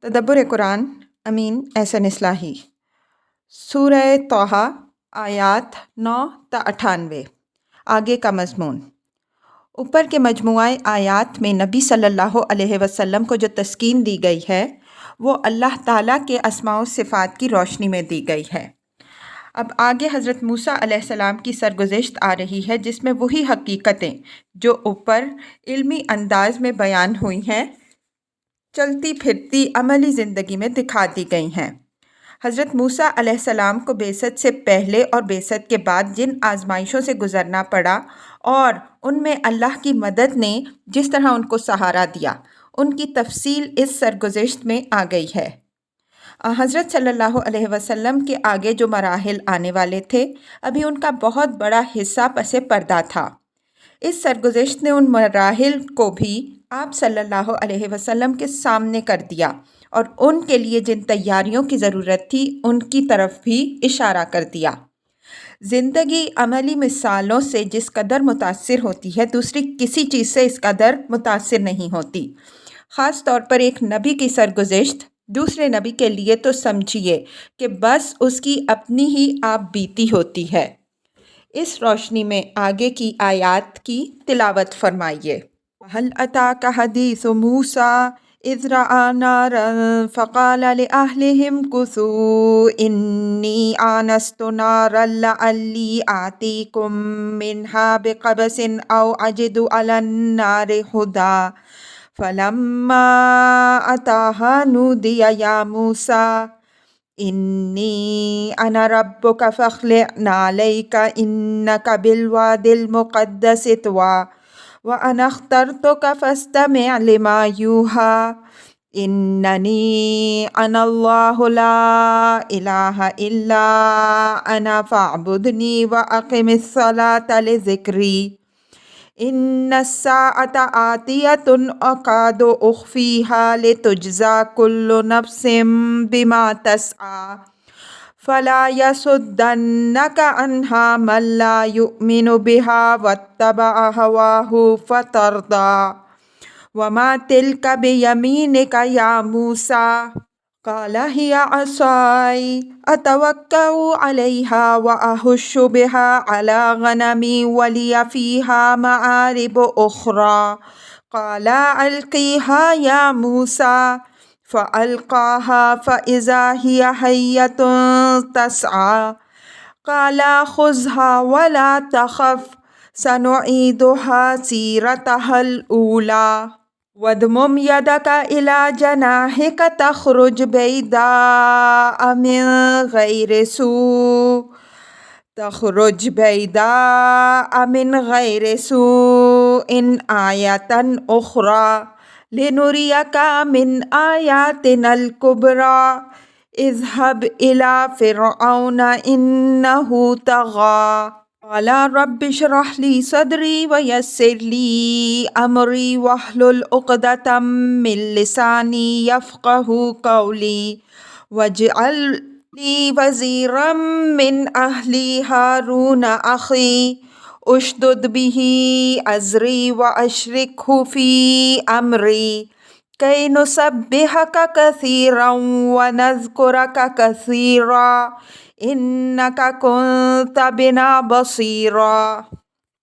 تدبر قرآن امین احسن اصلاحی سورہ طٰہٰ آیات 9 تا 98۔ آگے کا مضمون۔ اوپر کے مجموعہ آیات میں نبی صلی اللہ علیہ وسلم کو جو تسکین دی گئی ہے وہ اللہ تعالیٰ کے اسماء و صفات کی روشنی میں دی گئی ہے۔ اب آگے حضرت موسیٰ علیہ السلام کی سرگزشت آ رہی ہے جس میں وہی حقیقتیں جو اوپر علمی انداز میں بیان ہوئی ہیں چلتی پھرتی عملی زندگی میں دکھا دی گئی ہیں۔ حضرت موسیٰ علیہ السلام کو بعثت سے پہلے اور بعثت کے بعد جن آزمائشوں سے گزرنا پڑا اور ان میں اللہ کی مدد نے جس طرح ان کو سہارا دیا ان کی تفصیل اس سرگزشت میں آ گئی ہے۔ حضرت صلی اللہ علیہ وسلم کے آگے جو مراحل آنے والے تھے ابھی ان کا بہت بڑا حصہ پس پردہ تھا۔ اس سرگزشت نے ان مراحل کو بھی آپ صلی اللہ علیہ وسلم کے سامنے کر دیا اور ان کے لیے جن تیاریوں کی ضرورت تھی ان کی طرف بھی اشارہ کر دیا۔ زندگی عملی مثالوں سے جس قدر متاثر ہوتی ہے دوسری کسی چیز سے اس قدر متاثر نہیں ہوتی۔ خاص طور پر ایک نبی کی سرگزشت دوسرے نبی کے لیے تو سمجھیے کہ بس اس کی اپنی ہی آپ بیتی ہوتی ہے۔ اس روشنی میں آگے کی آیات کی تلاوت فرمائیے۔ هل أتاك حديث موسى إذ رأى نارا فقال لأهلهم كثوا إني آنست نارا لعلي آتيكم منها بقبس أو أجد على النار هدى فلما أتاها نودي يا موسى إني أنا ربك فاخلع نعليك إنك بالوادي المقدس طوى وأنا اخترتك فاستمع لما يوحى إنني أنا الله لا إله إلا أنا فاعبدني وأقم الصلاة لذكري إن الساعة آتية أكاد أخفيها لتجزى كل نفس بما تسعى فلا يصدنك عنها من لا يؤمن بها واتبع هواه فتردى وما تلك بيمينك يا موسى قال هي عصاي أتوكأ عليها وأهش بها على غنمي ولي فيها مآرب أخرى قال ألقيها يا موسى فألقاها فإذا هي حية تسعى قال خذها ولا تخف سنعيدها سيرتها الأولى واضمم يدك إلى جناحك تخرج بيضاء من غير سوء آية أخرى لنريك من آياتنا الكبرى اذهب إلى فرعون إنه طغى قال رب اشرح لي صدري ويسر لي أمري واحلل عقدة من لساني يفقه قولي واجعل لي وزيرا من أهلي هارون أخي اشدد به أزري وأشركه في أمري كي نسبحك كثيرا ونذكرك كثيرا إنك كنت بنا بصيرا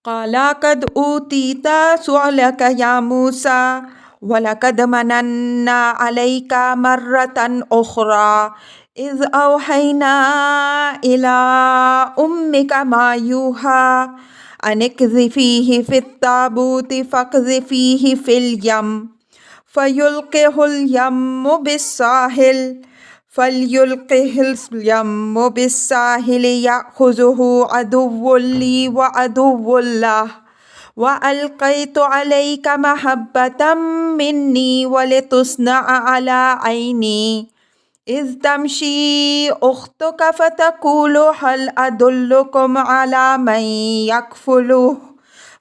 قال قد أوتيت سؤلك يا موسى ولقد مننا عليك مرة أخرى إذ أوحينا إلى أمك ما يوحى أن اقذفيه في التابوت فاقذفيه في اليم فليلقه اليم بالساحل يأخذه عدو لي وعدو له وألقيت عليك محبة مني ولتصنع على عيني إذ تمشي أختك فتقول هل أدلكم على من يكفله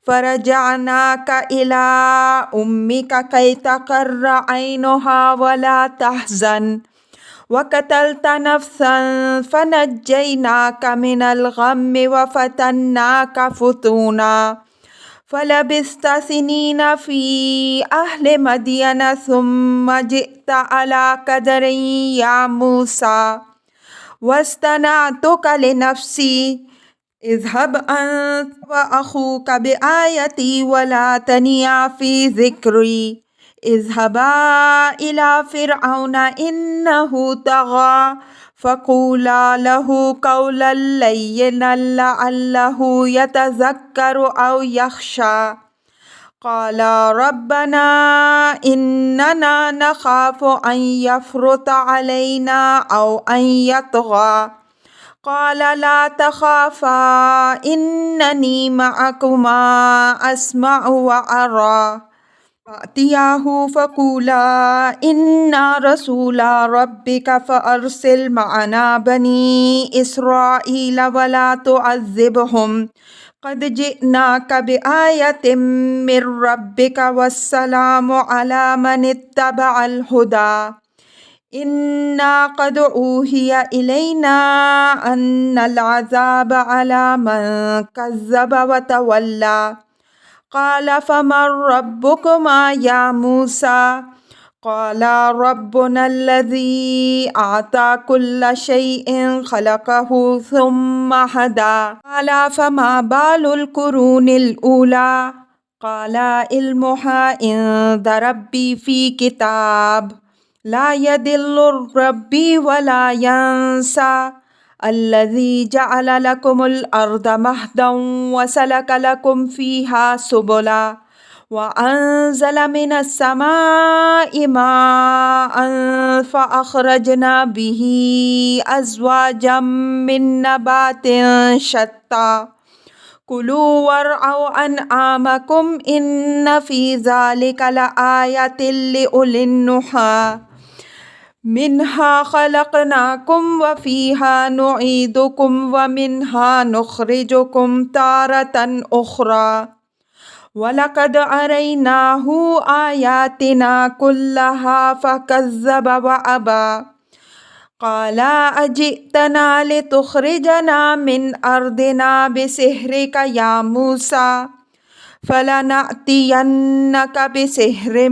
فرجعناك إلى أمك كي تقر عينها ولا تحزن وقتلت نفسا فنجيناك من الغم وفتناك فتونا فلبثت سنين في أهل مدين ثم جئت على قدر يا موسى واصطنعتك لنفسي اذهب أنت وأخوك بآيتي ولا تنيا في ذكري اذهبا إلى فرعون إنه طغى فقولا له قولا لينا لعله يتذكر أو يخشى قالا ربنا إننا نخاف أن يفرط علينا أو أن يطغى قال لا تخافا إنني معكما أسمع وأرى فأتياه فقولا إنا رسول ربك فأرسل معنا بني إسرائيل ولا تعذبهم قد جئناك بآية من ربك والسلام على من اتبع الهدى إنا قد أوحي إلينا أن العذاب على من كذب وتولى قال فمن ربكما يا موسى قال ربنا الذي أعطى كل شيء خلقه ثم هدى قال فما بال القرون الأولى قال علمها عند ربي في كتاب لا يضل ربي ولا ينسى الذي جعل لكم الأرض مهدا وسلك لكم فيها سبلا وأنزل من السماء ماء فأخرجنا به أزواجا من نبات شتى كلوا وارعوا أنعامكم إن في ذلك لآية لأولي النهى منها خلقناكم وفيها نعيدكم ومنها نخرجكم تارة أخرى ولقد أريناه آياتنا كلها فكذب وأبى قال أجئتنا لتخرجنا من أرضنا بسحرك يا موسى فلنأتينك بسحر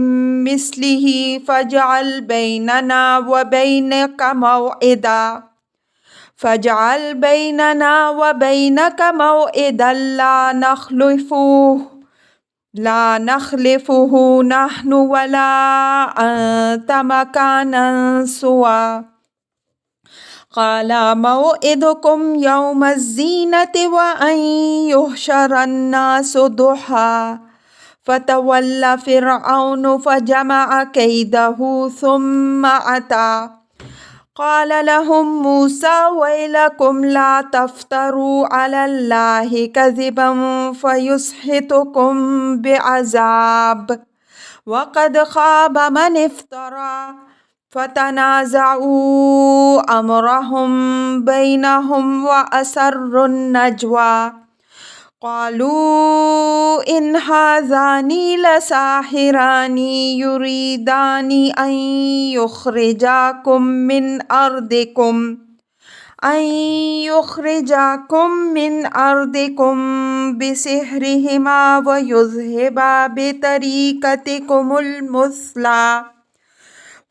مثله فاجعل بيننا وبينك موعدا لا نخلفه نحن ولا أنت مكانا سوى قال موعدكم يوم الزينة وأن يحشر الناس ضحى فتولى فرعون فجمع كيده ثم أتى قال لهم موسى ويلكم لا تفتروا على الله كذبا فيسحتكم بعذاب وقد خاب من افترى فتنازعوا أمرهم بينهم وأسروا النجوى قالوا إن هذان لساحران يريدان أن يخرجاكم من أرضكم بسحرهما ويذهبا بطريقتكم المثلى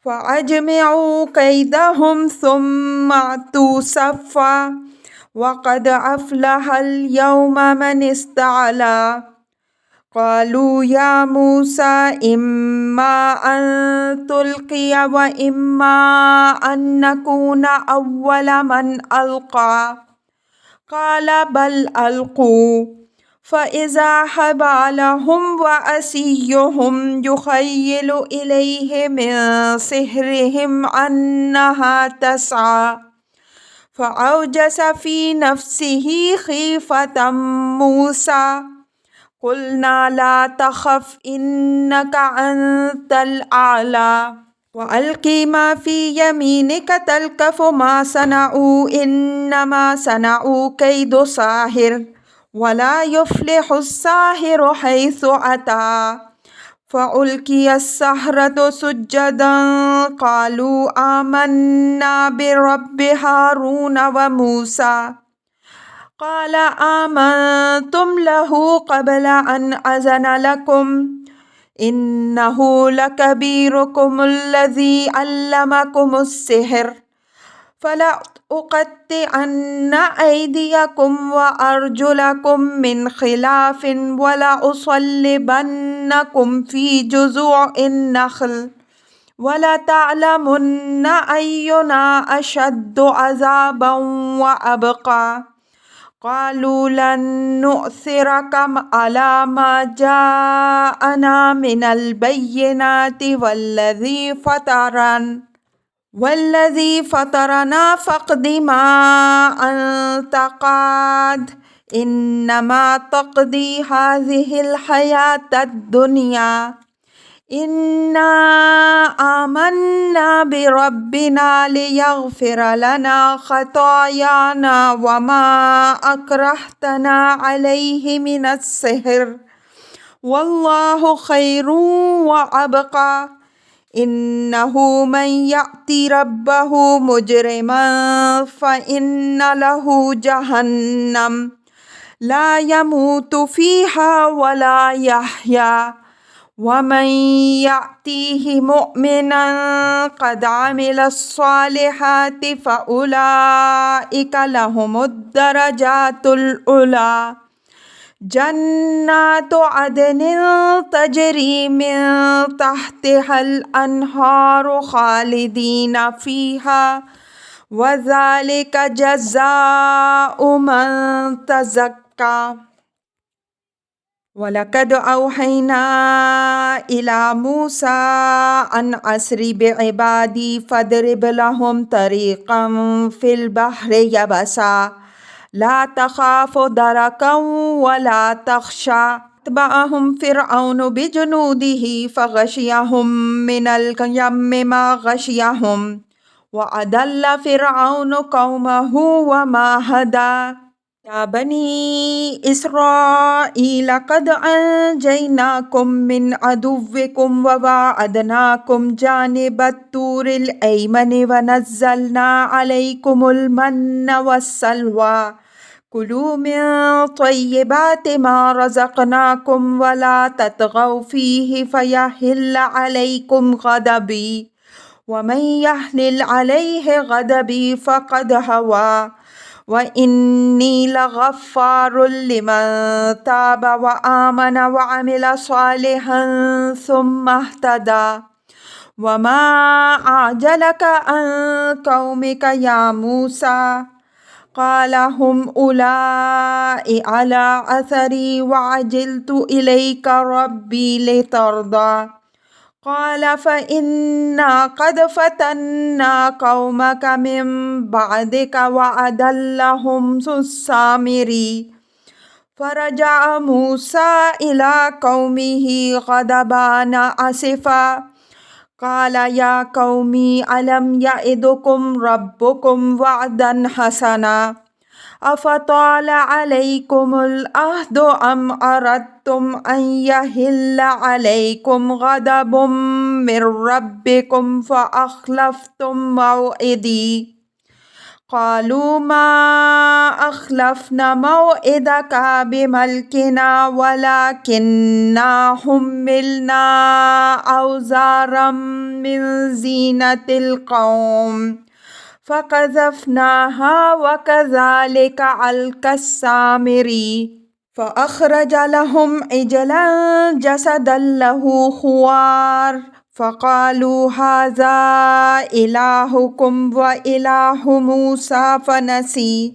فأجمعوا كيدهم ثم أتوا صفا وقد أفلح اليوم من استعلى قالوا يا موسى إما أن تلقي وإما أن نكون أول من ألقى قال بل ألقوا فإذا حبالهم وعصيهم يخيل إليه من سحرهم أنها تسعى فأوجس في نفسه خيفة موسى قلنا لا تخف إنك أنت الأعلى وألق ما في يمينك تلقف ما صنعوا إنما صنعوا كيد ساحر ولا يفلح الساحر حيث أتى فألقي السحرة سجدا قالوا آمنا برب هارون وموسى قال آمنتم له قبل أن أذن لكم إنه لكبيركم الذي علمكم السحر فلأقطعن أيديكم وأرجلكم من خلاف ولأصلبنكم في جذوع النخل ولتعلمن أينا أشد عذابا وأبقى قالوا لن نؤثرك على ما جاءنا من البينات والذي فطرنا فاقض ما أنت قاد إنما تقضي هذه الحياة الدنيا إنا آمنا بربنا ليغفر لنا خطايانا وما أكرهتنا عليه من السحر والله خير وأبقى إنه من يأتي ربه مجرما فإن له جهنم لا يموت فيها ولا يحيا ومن يأتيه مؤمنا قد عمل الصالحات فأولئك لهم الدرجات العلى جنات عدن تجري من تحتها الأنهار خالدين فيها وذلك جزاء من تزكى وَلَقَدْ أَوْحَيْنَا إِلَى مُوسَىٰ أَنْ أَسْرِ بِعِبَادِي فَاضْرِبْ لَهُمْ طَرِيقًا فِي الْبَحْرِ يَبَسًا لَا تَخَافُ دَرَكًا وَلَا تَخْشَىٰ فَأَتْبَعَهُمْ فِرْعَوْنُ بِجُنُودِهِ فَغَشِيَهُم مِّنَ الْيَمِّ مَا غَشِيَهُمْ وَأَضَلَّ فِرْعَوْنُ قَوْمَهُ وَمَا هَدَىٰ يا بني إسرائيل قد أنجيناكم من عدوكم وواعدناكم جانب الطور الأيمن ونزلنا عليكم المن والسلوى كلوا من طيبات ما رزقناكم ولا تطغوا فيه فيحل عليكم غضبي ومن يحلل عليه غضبي فقد هوى وَإِنِّي لَغَفَّارٌ لِمَن تَابَ وَآمَنَ وَعَمِلَ صَالِحًا ثُمَّ اهْتَدَىٰ وَمَا أَعْجَلَكَ عَن قَوْمِكَ يَا مُوسَىٰ قَالَ هُمْ أُولَٰئِكَ عَلَىٰ أَثَرِي وَعَجِلْتُ إِلَيْكَ رَبِّي لِتَرْضَىٰ قال فإنا قد فتنا قومك من بعدك وأضلهم السامري فرجع موسى إلى قومه غضبان آسفا قال يا قوم ألم يعدكم ربكم وعدا حسنا أفطال عليكم العهد أم أردتم أن يحل عليكم غضب من ربكم فأخلفتم موعدي قالوا ما أخلفنا موعدك بملكنا ولكننا حملنا أوزارا من زينة القوم فقذفناها وكذلك ألقى السامري فأخرج لهم عجلا جسدا له خوار فقالوا هذا إلهكم وإله موسى فنسي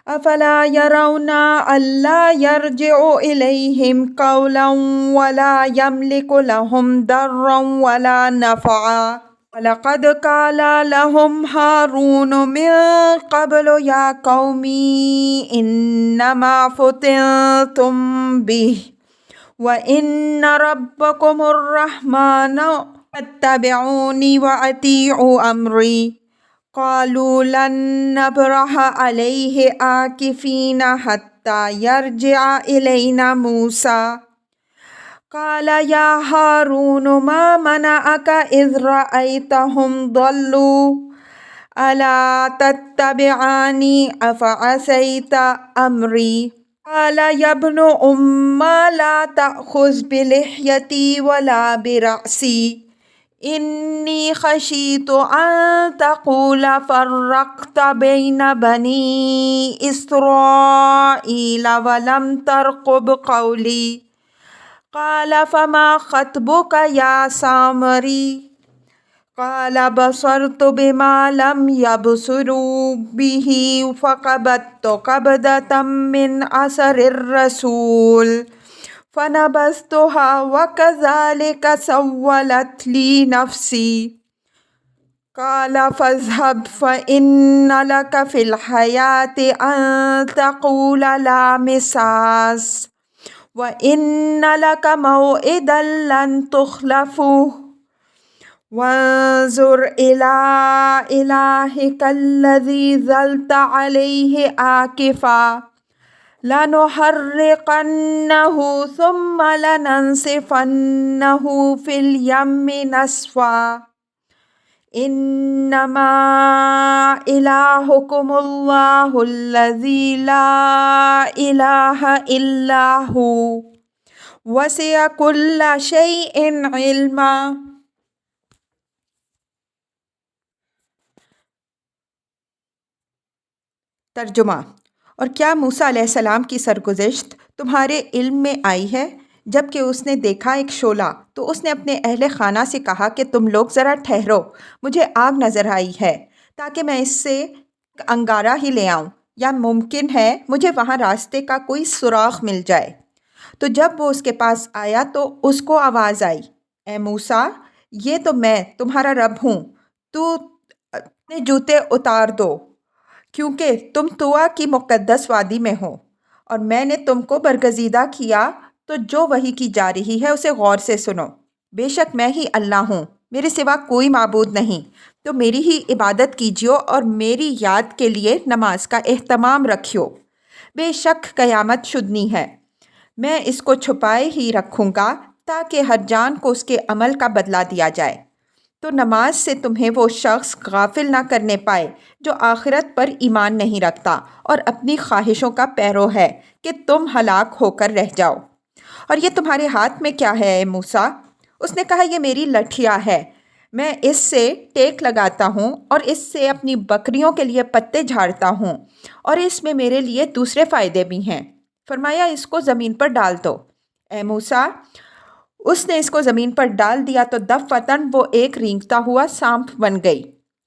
أفلا يرون ألا يرجع إليهم قولا ولا يملك لهم ضرا ولا نفعا وَلَقَدْ قَالَ لَهُمْ هَارُونُ مِن قَبْلُ يَا قَوْمِ إِنَّمَا فُتِنتُم بِهِ وَإِنَّ رَبَّكُمُ الرَّحْمَنُ فَاتَّبِعُونِي وَأَطِيعُوا أَمْرِي قَالُوا لَن نَّبْرَحَ عَلَيْهِ عاكفين حَتَّى يَرْجِعَ إِلَيْنَا مُوسَى قال يا هارون ما منعك إذ رأيتهم ضلوا ألا تتبعني أفعصيت أمري قال يا ابن أم لا تأخذ بلحيتي ولا برأسي إني خشيت أن تقول فرقت بين بني إسرائيل ولم ترقب قولي قال فما خطبك يا سامري قال بصرت بما لم يبصروا به فقبضت قبضة من أثر الرسول فنبذتها وكذلك سولت لي نفسي قال فاذهب فإن لك في الحياة أن تقول لا مساس وإن لك موعدا لن تخلفه وانظر إلى إلهك الذي ظلت عليه عاكفا لنحرقنه ثم لننسفنه في اليم نسفا إنما إلهكم الله الذي لا إله إلا هو وسع كل شيء علما. ترجمہ: اور کیا موسیٰ علیہ السلام کی سرگزشت تمہارے علم میں آئی ہے؟ جب کہ اس نے دیکھا ایک شعلہ تو اس نے اپنے اہل خانہ سے کہا کہ تم لوگ ذرا ٹھہرو، مجھے آگ نظر آئی ہے تاکہ میں اس سے انگارہ ہی لے آؤں، یا ممکن ہے مجھے وہاں راستے کا کوئی سراغ مل جائے۔ تو جب وہ اس کے پاس آیا تو اس کو آواز آئی، اے موسیٰ، یہ تو میں تمہارا رب ہوں، تو اپنے جوتے اتار دو کیونکہ تم طویٰ کی مقدس وادی میں ہو، اور میں نے تم کو برگزیدہ کیا، تو جو وحی کی جا رہی ہے اسے غور سے سنو۔ بے شک میں ہی اللہ ہوں، میرے سوا کوئی معبود نہیں، تو میری ہی عبادت کیجیو اور میری یاد کے لیے نماز کا اہتمام رکھیو۔ بے شک قیامت شدنی ہے، میں اس کو چھپائے ہی رکھوں گا تاکہ ہر جان کو اس کے عمل کا بدلہ دیا جائے۔ تو نماز سے تمہیں وہ شخص غافل نہ کرنے پائے جو آخرت پر ایمان نہیں رکھتا اور اپنی خواہشوں کا پیرو ہے کہ تم ہلاک ہو کر رہ جاؤ۔ اور یہ تمہارے ہاتھ میں کیا ہے اے موسیٰ؟ اس نے کہا، یہ میری لٹھیا ہے، میں اس سے ٹیک لگاتا ہوں اور اس سے اپنی بکریوں کے لیے پتے جھاڑتا ہوں، اور اس میں میرے لیے دوسرے فائدے بھی ہیں۔ فرمایا، اس کو زمین پر ڈال دو۔ اے موسیٰ، اس نے اس کو زمین پر ڈال دیا تو دفعتاً وہ ایک رینگتا ہوا سانپ بن گئی۔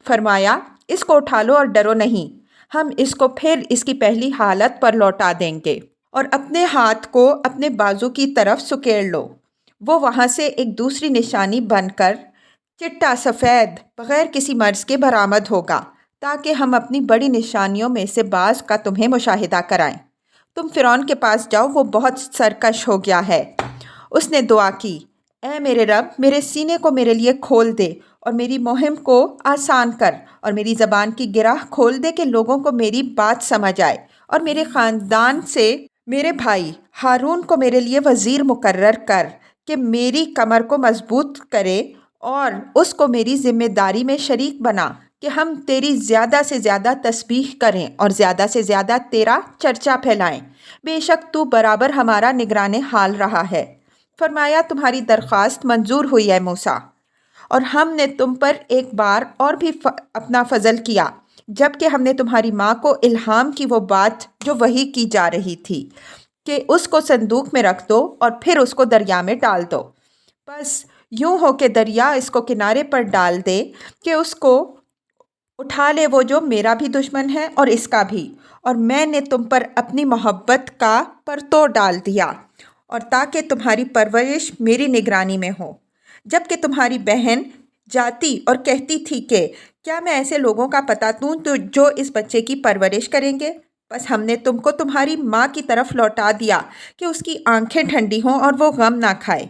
فرمایا، اس کو اٹھا لو اور ڈرو نہیں، ہم اس کو پھر اس کی پہلی حالت پر لوٹا دیں گے۔ اور اپنے ہاتھ کو اپنے بازو کی طرف سکیڑ لو، وہ وہاں سے ایک دوسری نشانی بن کر چٹا سفید بغیر کسی مرض کے برآمد ہوگا، تاکہ ہم اپنی بڑی نشانیوں میں سے بعض کا تمہیں مشاہدہ کرائیں۔ تم فرعون کے پاس جاؤ، وہ بہت سرکش ہو گیا ہے۔ اس نے دعا کی، اے میرے رب، میرے سینے کو میرے لیے کھول دے اور میری مہم کو آسان کر، اور میری زبان کی گرہ کھول دے کہ لوگوں کو میری بات سمجھ آئے، اور میرے خاندان سے میرے بھائی ہارون کو میرے لیے وزیر مقرر کر کہ میری کمر کو مضبوط کرے، اور اس کو میری ذمہ داری میں شریک بنا کہ ہم تیری زیادہ سے زیادہ تسبیح کریں اور زیادہ سے زیادہ تیرا چرچا پھیلائیں۔ بے شک تو برابر ہمارا نگران حال رہا ہے۔ فرمایا، تمہاری درخواست منظور ہوئی ہے موسیٰ، اور ہم نے تم پر ایک بار اور بھی اپنا فضل کیا جب کہ ہم نے تمہاری ماں کو الہام کی وہ بات جو وحی کی جا رہی تھی کہ اس کو صندوق میں رکھ دو اور پھر اس کو دریا میں ڈال دو۔ بس یوں ہو کہ دریا اس کو کنارے پر ڈال دے کہ اس کو اٹھا لے وہ جو میرا بھی دشمن ہے اور اس کا بھی، اور میں نے تم پر اپنی محبت کا پرتو ڈال دیا، اور تاکہ تمہاری پرورش میری نگرانی میں ہو۔ جب کہ تمہاری بہن جاتی اور کہتی تھی کہ کیا میں ایسے لوگوں کا پتہ دوں جو اس بچے کی پرورش کریں گے، بس ہم نے تم کو تمہاری ماں کی طرف لوٹا دیا کہ اس کی آنکھیں ٹھنڈی ہوں اور وہ غم نہ کھائے۔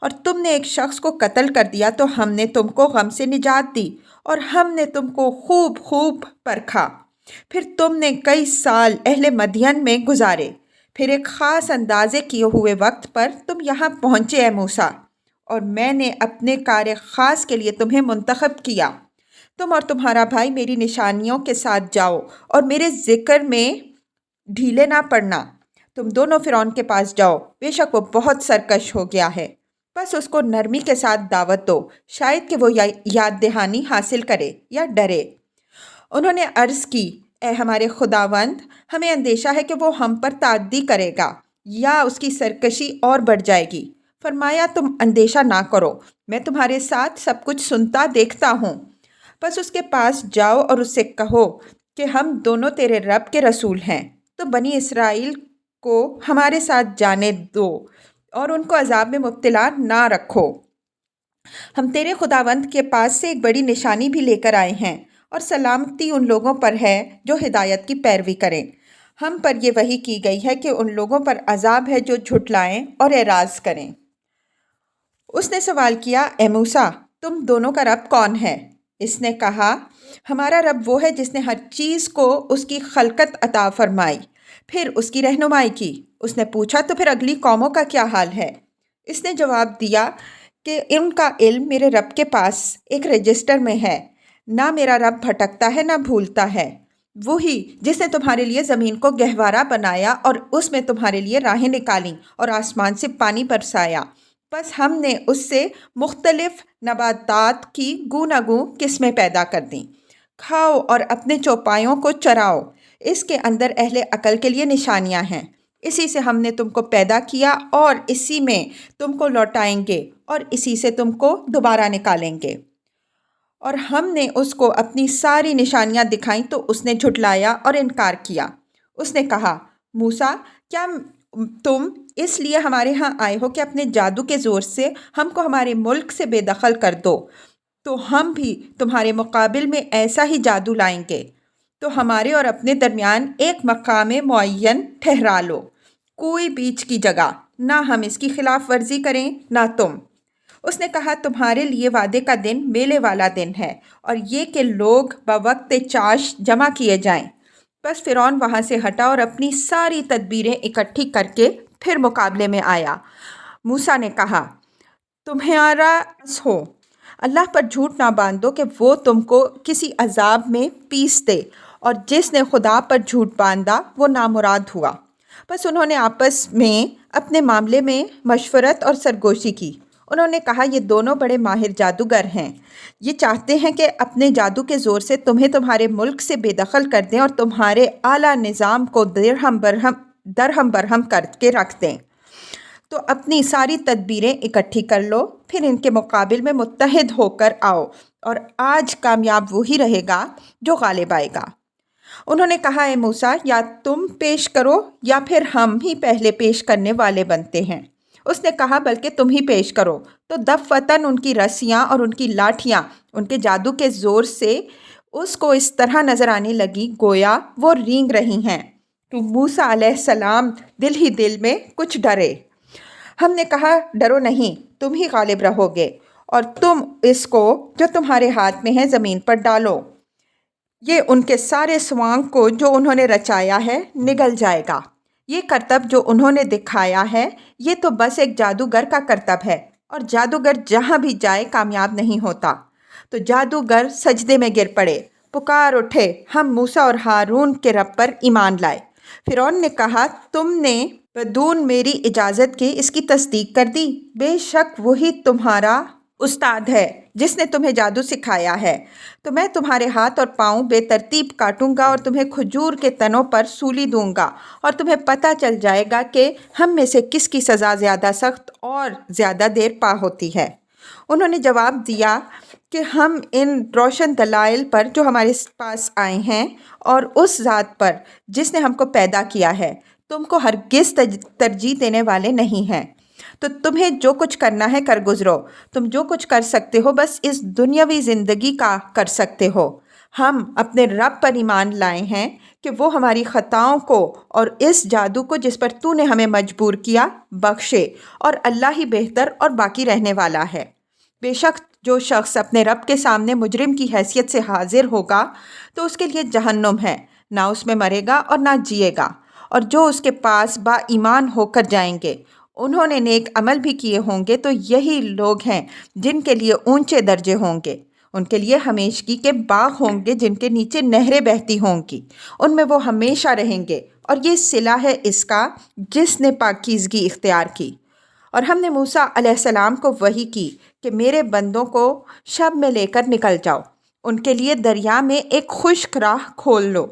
اور تم نے ایک شخص کو قتل کر دیا تو ہم نے تم کو غم سے نجات دی، اور ہم نے تم کو خوب خوب پرکھا۔ پھر تم نے کئی سال اہل مدین میں گزارے، پھر ایک خاص اندازے کیے ہوئے وقت پر تم یہاں پہنچے اے موسیٰ، اور میں نے اپنے کار خاص کے لیے تمہیں منتخب کیا تم اور تمہارا بھائی میری نشانیوں کے ساتھ جاؤ اور میرے ذکر میں ڈھیلے نہ پڑنا۔ تم دونوں فرعون کے پاس جاؤ، بے شک وہ بہت سرکش ہو گیا ہے۔ بس اس کو نرمی کے ساتھ دعوت دو، شاید کہ وہ یاد دہانی حاصل کرے یا ڈرے۔ انہوں نے عرض کی، اے ہمارے خداوند، ہمیں اندیشہ ہے کہ وہ ہم پر تعدی کرے گا یا اس کی سرکشی اور بڑھ جائے گی۔ فرمایا، تم اندیشہ نہ کرو، میں تمہارے ساتھ سب کچھ سنتا دیکھتا ہوں۔ بس اس کے پاس جاؤ اور اس سے کہو کہ ہم دونوں تیرے رب کے رسول ہیں، تو بنی اسرائیل کو ہمارے ساتھ جانے دو اور ان کو عذاب میں مبتلا نہ رکھو۔ ہم تیرے خداوند کے پاس سے ایک بڑی نشانی بھی لے کر آئے ہیں، اور سلامتی ان لوگوں پر ہے جو ہدایت کی پیروی کریں۔ ہم پر یہ وحی کی گئی ہے کہ ان لوگوں پر عذاب ہے جو جھٹلائیں اور اعراض کریں۔ اس نے سوال کیا، اے موسیٰ، تم دونوں کا رب کون ہے؟ اس نے کہا، ہمارا رب وہ ہے جس نے ہر چیز کو اس کی خلقت عطا فرمائی، پھر اس کی رہنمائی کی۔ اس نے پوچھا، تو پھر اگلی قوموں کا کیا حال ہے؟ اس نے جواب دیا کہ ان کا علم میرے رب کے پاس ایک رجسٹر میں ہے، نہ میرا رب بھٹکتا ہے نہ بھولتا ہے۔ وہی جس نے تمہارے لیے زمین کو گہوارہ بنایا اور اس میں تمہارے لیے راہیں نکالیں اور آسمان سے پانی برسایا۔ بس ہم نے اس سے مختلف نباتات کی گوناگوں قسمیں پیدا کر دیں۔ کھاؤ اور اپنے چوپایوں کو چراؤ، اس کے اندر اہل عقل کے لیے نشانیاں ہیں۔ اسی سے ہم نے تم کو پیدا کیا اور اسی میں تم کو لوٹائیں گے اور اسی سے تم کو دوبارہ نکالیں گے۔ اور ہم نے اس کو اپنی ساری نشانیاں دکھائیں تو اس نے جھٹلایا اور انکار کیا۔ اس نے کہا، موسیٰ، کیا تم اس لیے ہمارے ہاں آئے ہو کہ اپنے جادو کے زور سے ہم کو ہمارے ملک سے بے دخل کر دو؟ تو ہم بھی تمہارے مقابل میں ایسا ہی جادو لائیں گے، تو ہمارے اور اپنے درمیان ایک مقام معین ٹھہرا لو، کوئی بیچ کی جگہ، نہ ہم اس کی خلاف ورزی کریں نہ تم۔ اس نے کہا، تمہارے لیے وعدے کا دن میلے والا دن ہے، اور یہ کہ لوگ بوقت چاش جمع کیے جائیں۔ بس فرعون وہاں سے ہٹا اور اپنی ساری تدبیریں اکٹھی کر کے پھر مقابلے میں آیا۔ موسیٰ نے کہا، تمہارا ہو، اللہ پر جھوٹ نہ باندھو کہ وہ تم کو کسی عذاب میں پیس دے، اور جس نے خدا پر جھوٹ باندھا وہ نامراد ہوا۔ بس انہوں نے آپس میں اپنے معاملے میں مشورت اور سرگوشی کی۔ انہوں نے کہا، یہ دونوں بڑے ماہر جادوگر ہیں، یہ چاہتے ہیں کہ اپنے جادو کے زور سے تمہیں تمہارے ملک سے بے دخل کر دیں اور تمہارے اعلیٰ نظام کو درہم برہم کر کے رکھ دیں۔ تو اپنی ساری تدبیریں اکٹھی کر لو، پھر ان کے مقابل میں متحد ہو کر آؤ، اور آج کامیاب وہی رہے گا جو غالب آئے گا۔ انہوں نے کہا، اے موسیٰ، یا تم پیش کرو یا پھر ہم ہی پہلے پیش کرنے والے بنتے ہیں۔ اس نے کہا، بلکہ تم ہی پیش کرو۔ تو دفعتاً ان کی رسیاں اور ان کی لاٹھیاں ان کے جادو کے زور سے اس کو اس طرح نظر آنے لگی گویا وہ رینگ رہی ہیں۔ تو موسیٰ علیہ السلام دل ہی دل میں کچھ ڈرے۔ ہم نے کہا، ڈرو نہیں، تم ہی غالب رہو گے، اور تم اس کو جو تمہارے ہاتھ میں ہے زمین پر ڈالو، یہ ان کے سارے سوانگ کو جو انہوں نے رچایا ہے نگل جائے گا۔ یہ کرتب جو انہوں نے دکھایا ہے یہ تو بس ایک جادوگر کا کرتب ہے، اور جادوگر جہاں بھی جائے کامیاب نہیں ہوتا۔ تو جادوگر سجدے میں گر پڑے، پکار اٹھے، ہم موسیٰ اور ہارون کے رب پر ایمان لائے۔ فرعون نے کہا، تم نے بدون میری اجازت کے اس کی تصدیق کر دی؟ بے شک وہی تمہارا استاد ہے جس نے تمہیں جادو سکھایا ہے۔ تو میں تمہارے ہاتھ اور پاؤں بے ترتیب کاٹوں گا اور تمہیں کھجور کے تنوں پر سولی دوں گا، اور تمہیں پتہ چل جائے گا کہ ہم میں سے کس کی سزا زیادہ سخت اور زیادہ دیر پا ہوتی ہے۔ انہوں نے جواب دیا کہ ہم ان روشن دلائل پر جو ہمارے پاس آئے ہیں اور اس ذات پر جس نے ہم کو پیدا کیا ہے تم کو ہرگز ترجیح دینے والے نہیں ہیں۔ تو تمہیں جو کچھ کرنا ہے کر گزرو، تم جو کچھ کر سکتے ہو بس اس دنیاوی زندگی کا کر سکتے ہو۔ ہم اپنے رب پر ایمان لائے ہیں کہ وہ ہماری خطاؤں کو اور اس جادو کو جس پر تو نے ہمیں مجبور کیا بخشے، اور اللہ ہی بہتر اور باقی رہنے والا ہے۔ بے شک جو شخص اپنے رب کے سامنے مجرم کی حیثیت سے حاضر ہوگا تو اس کے لیے جہنم ہے، نہ اس میں مرے گا اور نہ جیے گا، اور جو اس کے پاس با ایمان ہو کر جائیں گے، انہوں نے نیک عمل بھی کیے ہوں گے، تو یہی لوگ ہیں جن کے لیے اونچے درجے ہوں گے۔ ان کے لیے ہمیشگی کے باغ ہوں گے جن کے نیچے نہریں بہتی ہوں گی، ان میں وہ ہمیشہ رہیں گے، اور یہ صلہ ہے اس کا جس نے پاکیزگی اختیار کی۔ اور ہم نے موسیٰ علیہ السلام کو وحی کی کہ میرے بندوں کو شب میں لے کر نکل جاؤ، ان کے لیے دریا میں ایک خشک راہ کھول لو،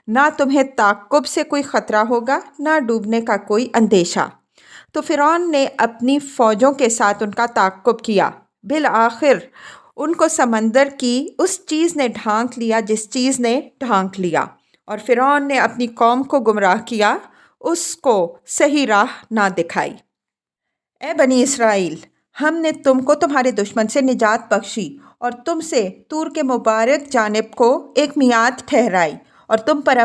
نہ تمہیں تعقب سے کوئی خطرہ ہوگا نہ ڈوبنے کا کوئی اندیشہ۔ تو فرعون نے اپنی فوجوں کے ساتھ ان کا تعقب کیا، بالآخر ان کو سمندر کی اس چیز نے ڈھانک لیا جس چیز نے ڈھانک لیا، اور فرعون نے اپنی قوم کو گمراہ کیا، اس کو صحیح راہ نہ دکھائی۔ اے بنی اسرائیل، ہم نے تم کو تمہارے دشمن سے نجات بخشی اور تم سے طور کے مبارک جانب کو ایک میعاد ٹھہرائی، اور تم پر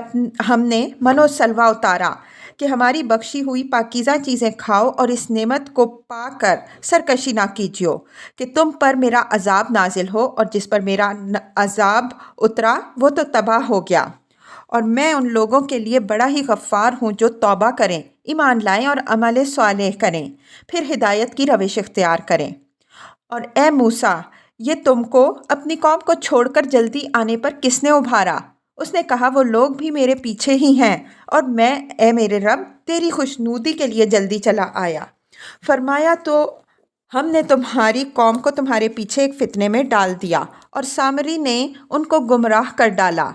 ہم نے من و سلوہ اتارا کہ ہماری بخشی ہوئی پاکیزہ چیزیں کھاؤ اور اس نعمت کو پا کر سرکشی نہ کیجیو کہ تم پر میرا عذاب نازل ہو، اور جس پر میرا عذاب اترا وہ تو تباہ ہو گیا۔ اور میں ان لوگوں کے لیے بڑا ہی غفار ہوں جو توبہ کریں، ایمان لائیں اور عمل صالح کریں، پھر ہدایت کی روش اختیار کریں۔ اور اے موسیٰ، یہ تم کو اپنی قوم کو چھوڑ کر جلدی آنے پر کس نے ابھارا؟ اس نے کہا وہ لوگ بھی میرے پیچھے ہی ہیں، اور میں اے میرے رب تیری خوشنودی کے لیے جلدی چلا آیا۔ فرمایا تو ہم نے تمہاری قوم کو تمہارے پیچھے ایک فتنے میں ڈال دیا، اور سامری نے ان کو گمراہ کر ڈالا۔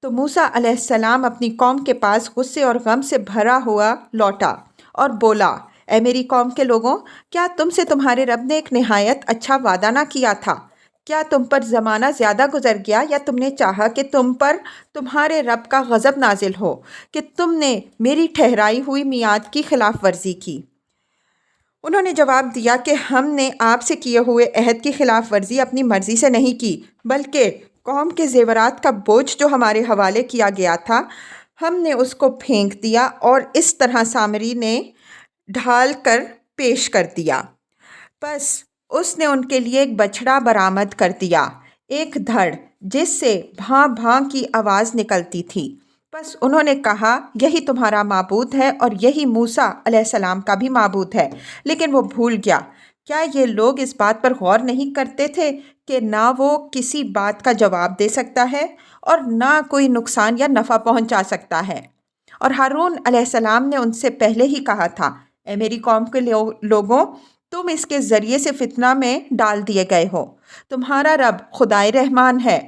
تو موسیٰ علیہ السلام اپنی قوم کے پاس غصے اور غم سے بھرا ہوا لوٹا اور بولا، اے میری قوم کے لوگوں، کیا تم سے تمہارے رب نے ایک نہایت اچھا وعدہ نہ کیا تھا؟ کیا تم پر زمانہ زیادہ گزر گیا یا تم نے چاہا کہ تم پر تمہارے رب کا غضب نازل ہو کہ تم نے میری ٹھہرائی ہوئی میعاد کی خلاف ورزی کی؟ انہوں نے جواب دیا کہ ہم نے آپ سے کیے ہوئے عہد کی خلاف ورزی اپنی مرضی سے نہیں کی، بلکہ قوم کے زیورات کا بوجھ جو ہمارے حوالے کیا گیا تھا ہم نے اس کو پھینک دیا، اور اس طرح سامری نے ڈھال کر پیش کر دیا۔ پس اس نے ان کے لیے ایک بچھڑا برآمد کر دیا، ایک دھڑ جس سے بھاں بھاں کی آواز نکلتی تھی۔ پس انہوں نے کہا یہی تمہارا معبود ہے اور یہی موسیٰ علیہ السلام کا بھی معبود ہے، لیکن وہ بھول گیا۔ کیا یہ لوگ اس بات پر غور نہیں کرتے تھے کہ نہ وہ کسی بات کا جواب دے سکتا ہے اور نہ کوئی نقصان یا نفع پہنچا سکتا ہے؟ اور ہارون علیہ السلام نے ان سے پہلے ہی کہا تھا، اے میری قوم کے لوگوں، تم اس کے ذریعے سے فتنہ میں ڈال دیے گئے ہو۔ تمہارا رب خدائے رحمان ہے،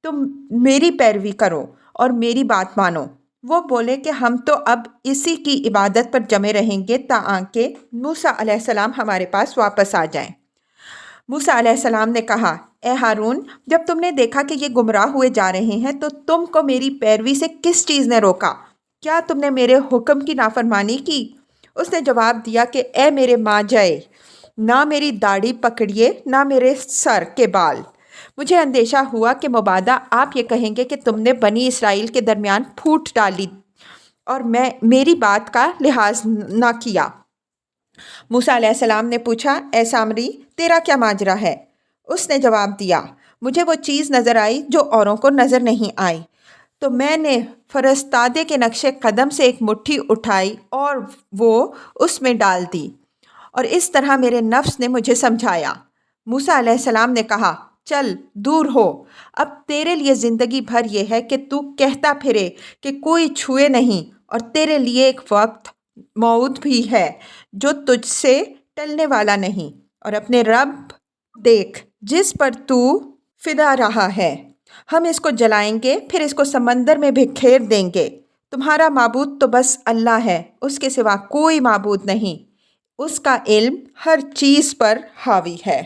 تم میری پیروی کرو اور میری بات مانو۔ وہ بولے کہ ہم تو اب اسی کی عبادت پر جمے رہیں گے تاکہ موسیٰ علیہ السلام ہمارے پاس واپس آ جائیں۔ موسیٰ علیہ السلام نے کہا، اے ہارون، جب تم نے دیکھا کہ یہ گمراہ ہوئے جا رہے ہیں تو تم کو میری پیروی سے کس چیز نے روکا؟ کیا تم نے میرے حکم کی نافرمانی کی؟ اس نے جواب دیا کہ اے میرے ماجائے، نہ میری داڑھی پکڑیے نہ میرے سر کے بال۔ مجھے اندیشہ ہوا کہ مبادا آپ یہ کہیں گے کہ تم نے بنی اسرائیل کے درمیان پھوٹ ڈالی اور میری بات کا لحاظ نہ کیا۔ موسیٰ علیہ السلام نے پوچھا، اے سامری، تیرا کیا ماجرا ہے؟ اس نے جواب دیا، مجھے وہ چیز نظر آئی جو اوروں کو نظر نہیں آئی، تو میں نے فرستادے کے نقش قدم سے ایک مٹھی اٹھائی اور وہ اس میں ڈال دی، اور اس طرح میرے نفس نے مجھے سمجھایا۔ موسیٰ علیہ السلام نے کہا، چل دور ہو، اب تیرے لیے زندگی بھر یہ ہے کہ تو کہتا پھرے کہ کوئی چھوئے نہیں، اور تیرے لیے ایک وقت موعود بھی ہے جو تجھ سے ٹلنے والا نہیں، اور اپنے رب دیکھ جس پر تو فدا رہا ہے۔ ہم اس کو جلائیں گے، پھر اس کو سمندر میں بکھیر دیں گے۔ تمہارا معبود تو بس اللہ ہے، اس کے سوا کوئی معبود نہیں، اس کا علم ہر چیز پر حاوی ہے۔